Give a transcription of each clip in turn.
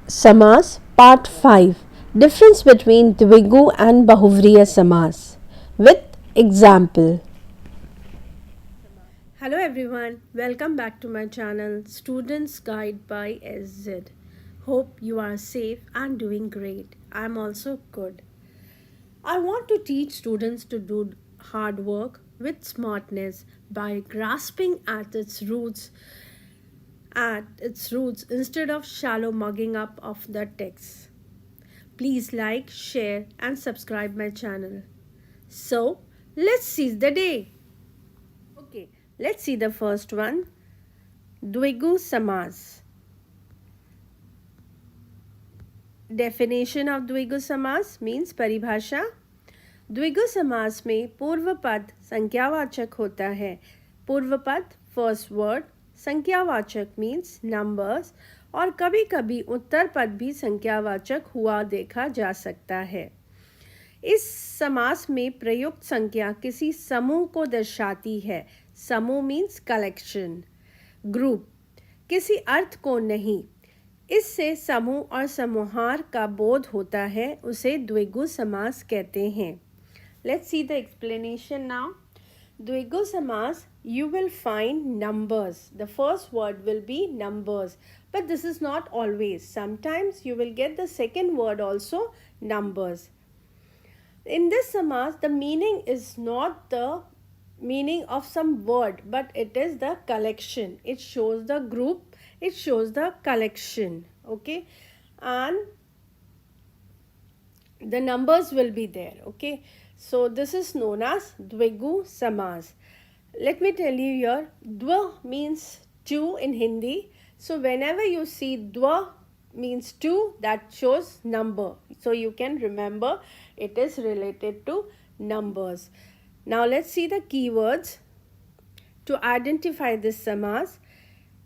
Samas Part 5. Difference between Dvigu and Bahuvriya Samas with example. Hello everyone, welcome back to my channel Students Guide by SZ. Hope you are safe and doing great. I am also good. I want to teach students to do hard work with smartness by grasping at its roots instead of shallow mugging up of the text. Please like, share and subscribe my channel. So, let's seize the day. Okay, let's see the first one. Dvigu Samas. Definition of Dvigu Samas means परिभाषा. द्विगु समास में पूर्व पद संख्यावाचक होता है. पूर्व पद first word, संख्यावाचक means numbers, और कभी कभी उत्तर पद भी संख्यावाचक हुआ देखा जा सकता है. इस समास में प्रयुक्त संख्या किसी समूह को दर्शाती है. समूह मीन्स कलेक्शन, ग्रुप, किसी अर्थ को नहीं. इससे समूह और समूहार का बोध होता है, उसे द्विगु समास कहते हैं. Let's see the explanation now. Dvigu Samas, you will find numbers. The first word will be numbers. But this is not always. Sometimes you will get the second word also, numbers. In this Samas, the meaning is not the meaning of some word, but it is the collection. It shows the group. It shows the collection. Okay. And the numbers will be there. Okay. So this is known as Dvigu Samas. Let me tell you here, Dva means two in Hindi. So whenever you see Dva means two, that shows number. So you can remember it is related to numbers. Now let's see the keywords. To identify this Samas,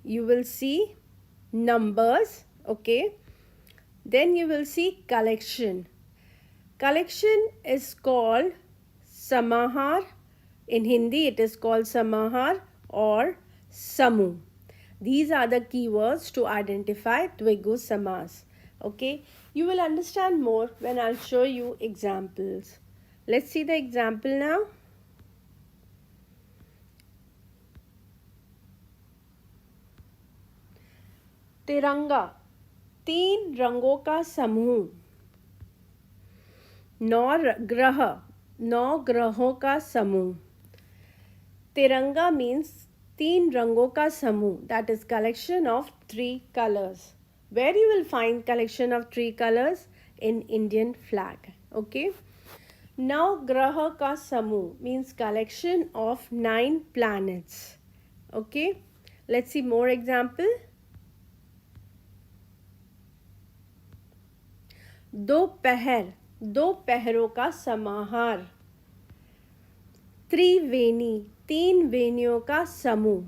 you will see numbers, okay. Then you will see collection. Collection is called Samahar. In Hindi it is called Samahar or Samu. These are the keywords to identify Dvigu Samas. Okay, you will understand more when I'll show you examples. Let's see the example now. तिरंगा, तीन रंगों का समूह. नौ ग्रहों का समूह. तिरंगा means तीन रंगों का समूह, that is collection of 3 colors. Where you will find collection of 3 colors? In Indian flag. Okay. नौ ग्रह का समूह means collection of 9 planets. Okay. Let's see more example. दोपहर, दो पहरों का समाहार. त्रिवेणी, तीन वेणियों का समूह.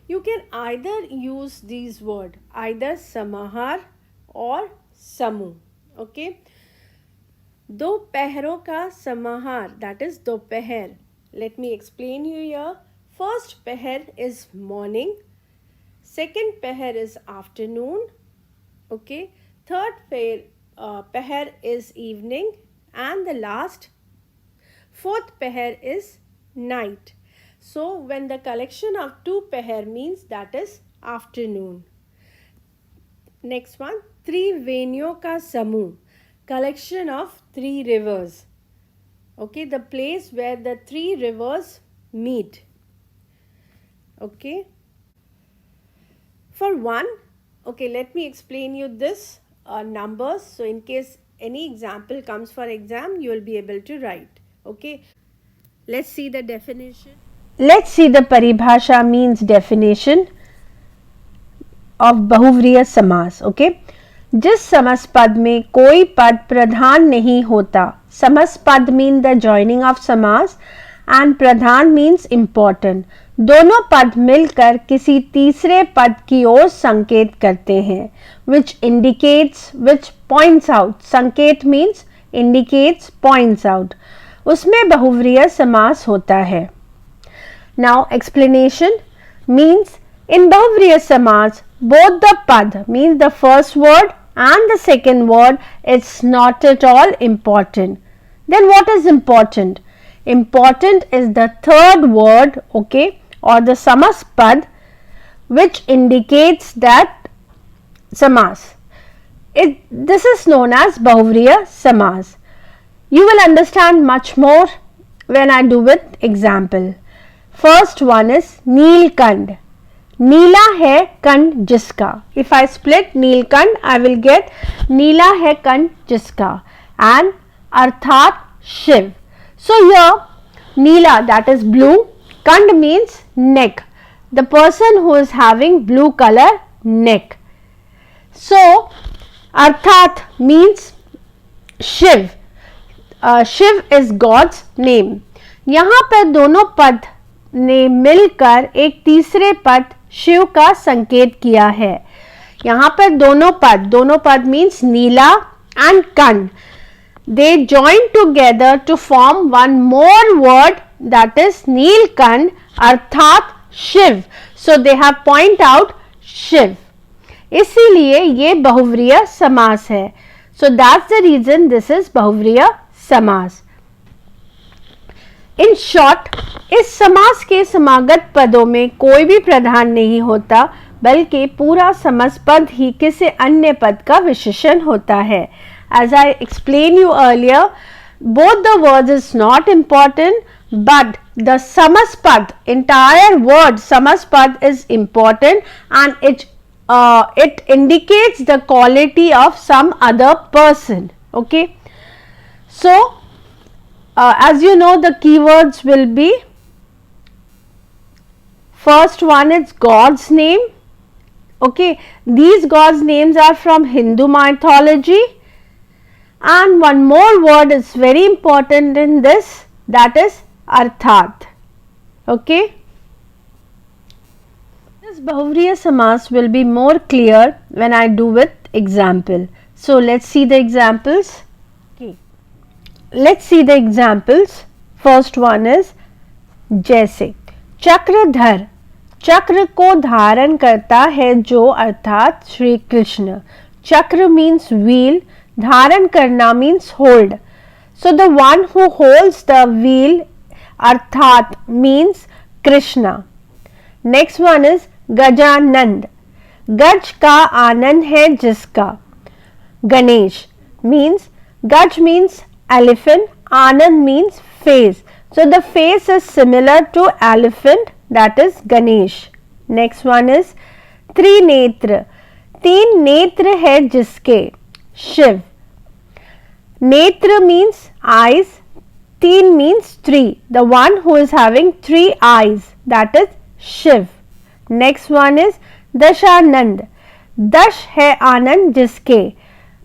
You can either use these words, either समाहार और समूह. Okay. दो पहरों का समाहार, that is दोपहर. Let me explain you here. First पहर is morning. Second पहर is afternoon. Okay. Third पहर is evening, and the last fourth पहर is night. So when the collection of 2 पहर means that is afternoon. Next one, त्रिवेणियों का समूह, collection of 3 rivers. Okay, the place where the 3 rivers meet. Okay. For one, okay, let me explain you this. Numbers, so in case any example comes for exam, you will be able to write. Okay, let's see the definition. Let's see the paribhasha means definition of Bahuvriya Samas. Okay, जिस समस पद में कोई पद प्रधान नहीं होता. समस पद mean the joining of samas and Pradhan means important. दोनों पद मिलकर किसी तीसरे पद की ओर संकेत करते हैं. which indicates, which points out. संकेत means indicates, points out. उसमें बहुव्रीहि समास होता है. Now explanation means in बहुव्रीहि समास both the pad means the first word and the second word it's not at all important. Then what is important? Important is the third word, okay, or the samaspad, which indicates that samas. This is known as Bahuvriya Samas. You will understand much more when I do with example. First one is Neelkand. नीला है कंड जिसका. If I split Neelkanth, I will get नीला है कंड जिसका and अर्थात Shiv. So here Neela, that is blue, kand means neck, the person who is having blue color neck. So अर्थात means Shiv. Shiv is God's name. यहाँ पर दोनों पद ने मिलकर एक तीसरे पद शिव का संकेत किया है. यहाँ पर दोनों पद मीन्स नीला एंड कंड, they join together to form one more word that is Neelkanth अर्थात Shiv. So they have point out Shiv, इसीलिए ये बहुव्रीहि समास है. So that's the reason this is बहुव्रीहि समास. इन शॉर्ट, इस समास के समागत पदों में कोई भी प्रधान नहीं होता, बल्कि पूरा समासपद ही किसी अन्य पद का विशेषण होता है. As I explain you earlier, both the words is not important, but the samaspad, entire word samaspad is important, and it indicates the quality of some other person. Okay, so as you know, the keywords will be, first one is God's name. Okay, these God's names are from Hindu mythology, and one more word is very important in this, that is arthat. Okay, this Bahuvrihi Samas will be more clear when I do with example. So let's see the examples. Okay, let's see the examples. First one is जैसे चक्रधर, चक्र को धारण करता है जो, अर्थात श्री कृष्ण. चक्र means wheel, धारण करना means hold. So the one who holds the wheel अर्थात means Krishna. Next one is Gajanand, गज का आनंद है जिसका. गणेश means, गज means elephant, Anand means face. So the face is similar to elephant, that is Ganesh. Next one is Trinetra, तीन नेत्र है जिसके. शिव. नेत्र means eyes, तीन means three, the one who is having three eyes, that is Shiv. Next one is Dashanand, दश है आनंद जिसके,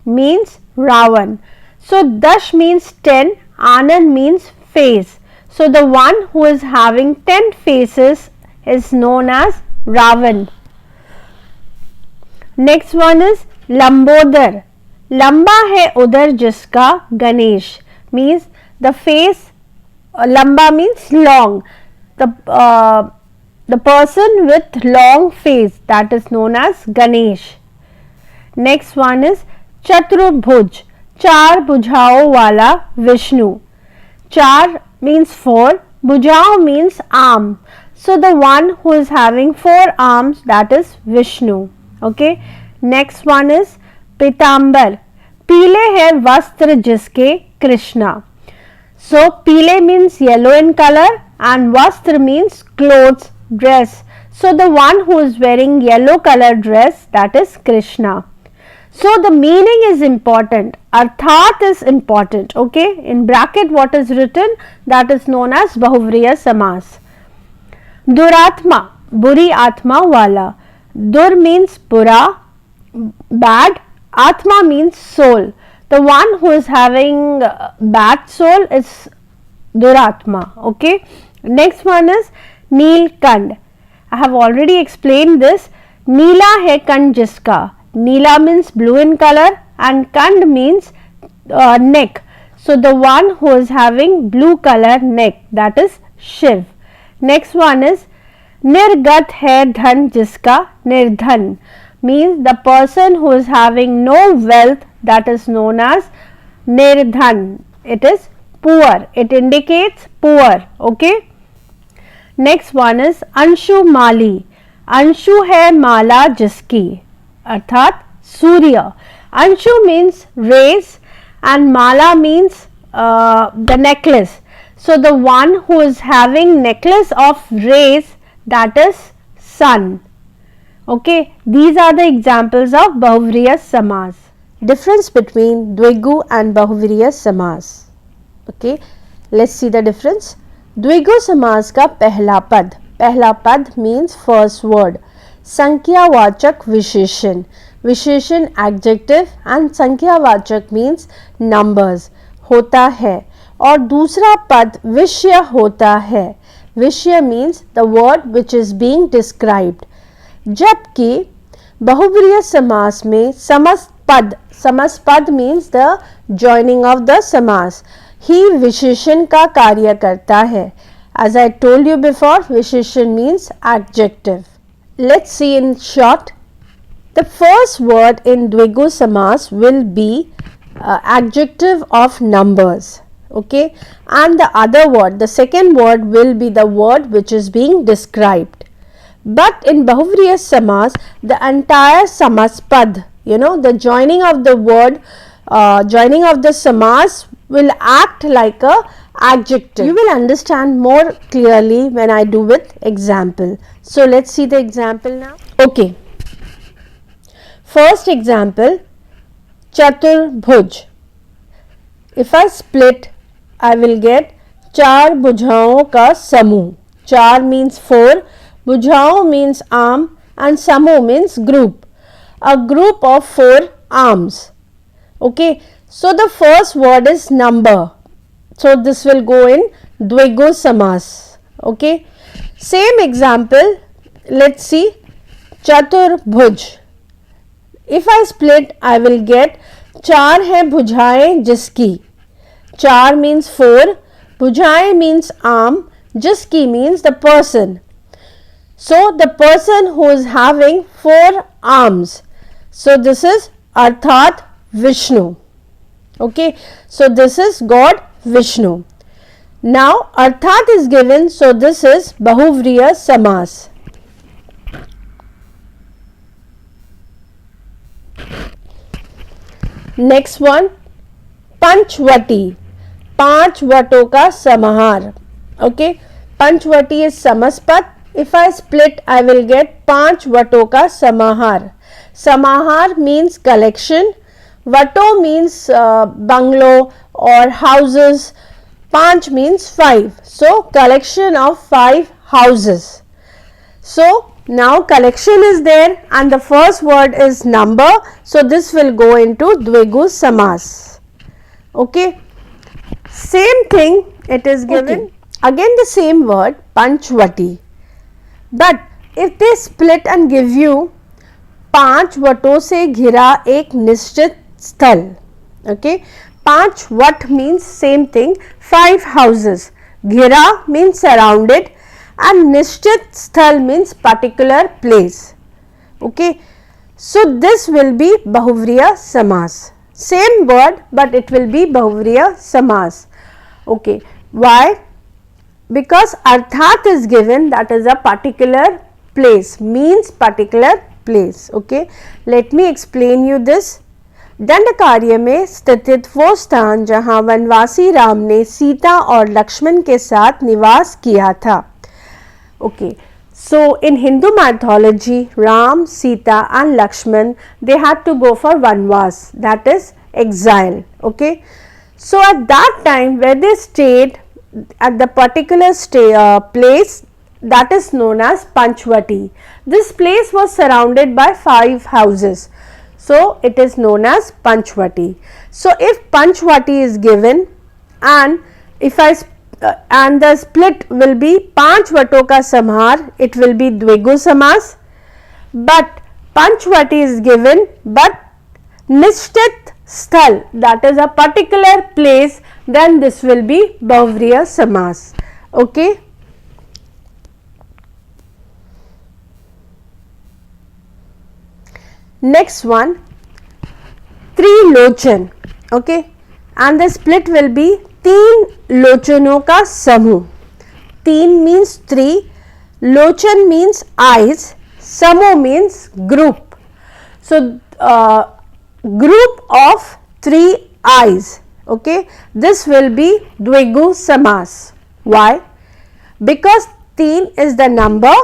means Ravan. So dash means 10, Anand means face. So the one who is having 10 faces is known as Ravan. Next one is Lambodar, लंबा है उधर जिसका. Ganesh means the face, lamba means long, the person with long face, that is known as Ganesh. Next one is चतुर्भुज, चार भुजाओं वाला विष्णु. चार means four, bhujao means arm. So the one who is having four arms, that is Vishnu. Okay. Next one is पीताम्बर, पीले है वस्त्र जिसके. Krishna. So पीले means yellow in color and vastra means clothes, dress. So the one who is wearing yellow color dress, that is Krishna. So the meaning is important, arthat is important. Okay, in bracket what is written, that is known as Bahuvrihi Samas. Duratma, बुरी आत्मा वाला. Dur means बुरा, bad. Atma means soul. The one who is having bad soul is Duratma. Okay. Next one is Neelkand. I have already explained this. Neela hai kand jiska. Neela means blue in color and Kand means neck. So the one who is having blue color neck, that is Shiv. Next one is Nirgat hai dhan jiska. Nirdhan, means the person who is having no wealth, that is known as nirdhan. It is poor. It indicates poor. Okay. Next one is Anshu माली. अंशु है माला जिसकी, अर्थात सूर्य. Anshu means rays and mala means the necklace. So the one who is having necklace of rays, that is sun. Okay, these are the examples of Bahuvriya Samas. Difference between Dvigu and Bahuvriya Samas. Okay, let's see the difference. द्विगु समास का पहला पद means first word. संख्यावाचक विशेषण, विशेषण adjective and संख्यावाचक means numbers होता है, और दूसरा पद विषय होता है. विषय means the word which is being described. जबकि बहुव्रीहि समास में समस्त पद means the joining of the समास, ही विशेषण का कार्य करता है. As I told you before, विशेषण means adjective. Let's see in short. The first word in Dvigu Samas will be adjective of numbers. Okay, and the other word, the second word will be the word which is being described. But in Bahuvriya Samas, the entire samaspad, the joining of the word, joining of the samas will act like a adjective. You will understand more clearly when I do with example. So let's see the example now. Okay. First example, Chaturbhuj. If I split, I will get चार भुजाओं का समूह. चार means four, भुजाओं means arm, and समूह means group. A group of four arms. Okay. So the first word is number. So this will go in Dvigu Samas. Okay. Same example. Let's see. Chaturbhuj. If I split, I will get चार है भुजाएं जिसकी. चार means four, भुजाएं means arm, जिसकी means the person. So the person who is having four arms. So this is Arthat Vishnu. Okay, so this is God Vishnu. Now Arthat is given, so this is Bahuvriya Samas. Next one, Panchvati. पांच वटों का समाहार. Okay, Panchvati is samaspad. If I split, I will get पांच वटों का समाहार. Samahar means collection. Vato means bungalow or houses. Panch means five. So collection of five houses. So now collection is there and the first word is number. So this will go into Dvigu Samas. Okay. Same thing it is given. Okay. Again the same word Panchvati. But if they split and give you पांच वटों से घिरा एक निश्चित स्थल. Okay, पांच what means same thing, five houses. घिरा means surrounded and निश्चित स्थल means particular place. Okay, so this will be Bahuvriya Samas. Same word but it will be Bahuvriya Samas. Okay, why? Because Arthat is given, that is a particular place, means particular place. Okay, let me explain you this. दंडकार्य में स्थित वो स्थान जहाँ वनवासी राम ने सीता और लक्ष्मण के साथ निवास किया था. Okay, so in Hindu mythology, Ram, Sita and Lakshman, they had to go for vanvas, that is exile. Okay, so at that time where they stayed at the particular place, that is known as Panchvati. This place was surrounded by five houses. So it is known as Panchvati. So if Panchvati is given and if I and the split will be पांच वटों का समाहार, it will be Dvigu Samas. But Panchvati is given but Nishchit Sthal, that is a particular place, then this will be Bahuvriya Samas. Okay. Next one, Trilochan. Okay, and the split will be तीन लोचनों का समूह. तीन means three, लोचन means eyes, समूह means group. So group of three eyes. Okay, this will be द्विगु समास. Why? Because तीन is the number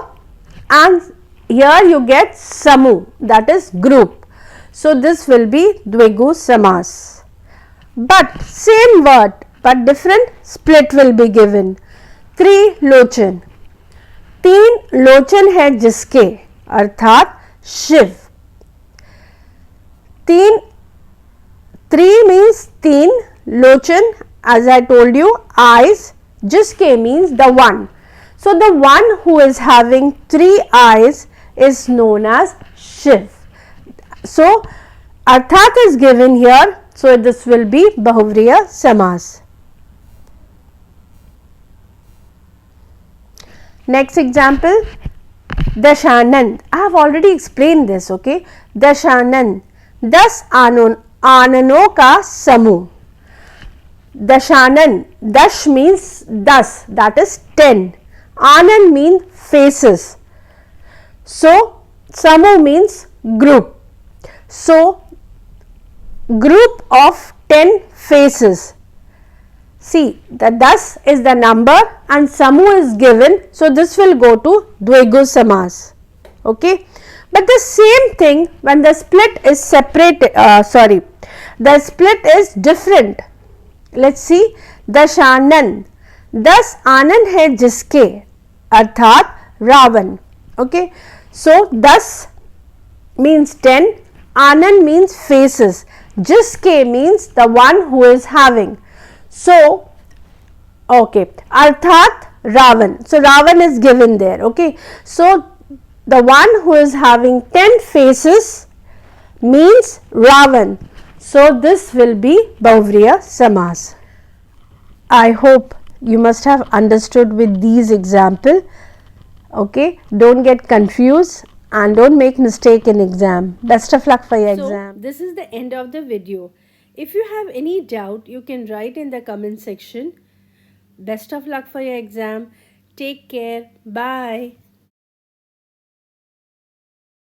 and here you get समूह, that is group. So this will be द्विगु समास. But same word but different split will be given. Trilochan. तीन लोचन है जिसके, अर्थात शिव. तीन, three means तीन, लोचन as I told you eyes, जिसके means the one. So the one who is having three eyes is known as Shiv. So अर्थात is given here, so this will be बहुव्रीहि समास. Next example, Dashanan. I have already explained this. Okay, Dashanan, 10 आननों का समूह. Dashanan, dash means 10, that is 10. Anan means faces. So समूह means group. So group of 10 faces. See, the 10 is the number and समूह is given, so this will go to द्विगु समास. Okay, but the same thing when the split is separate, the split is different. Let's see, Dashanan, 10 आनन है जिसके, अर्थात Ravan. Okay, so 10 means 10, आनन means faces, जिसके means the one who is having. So okay, अर्थात Ravan. So Ravan is given there. Okay, so the one who is having 10 faces means Ravan. So this will be बहुव्रीहि समास. I hope you must have understood with these example. Okay, don't get confused and don't make mistake in exam. Best of luck for your exam. This is the end of the video. If you have any doubt, you can write in the comment section. Best of luck for your exam. Take care. Bye.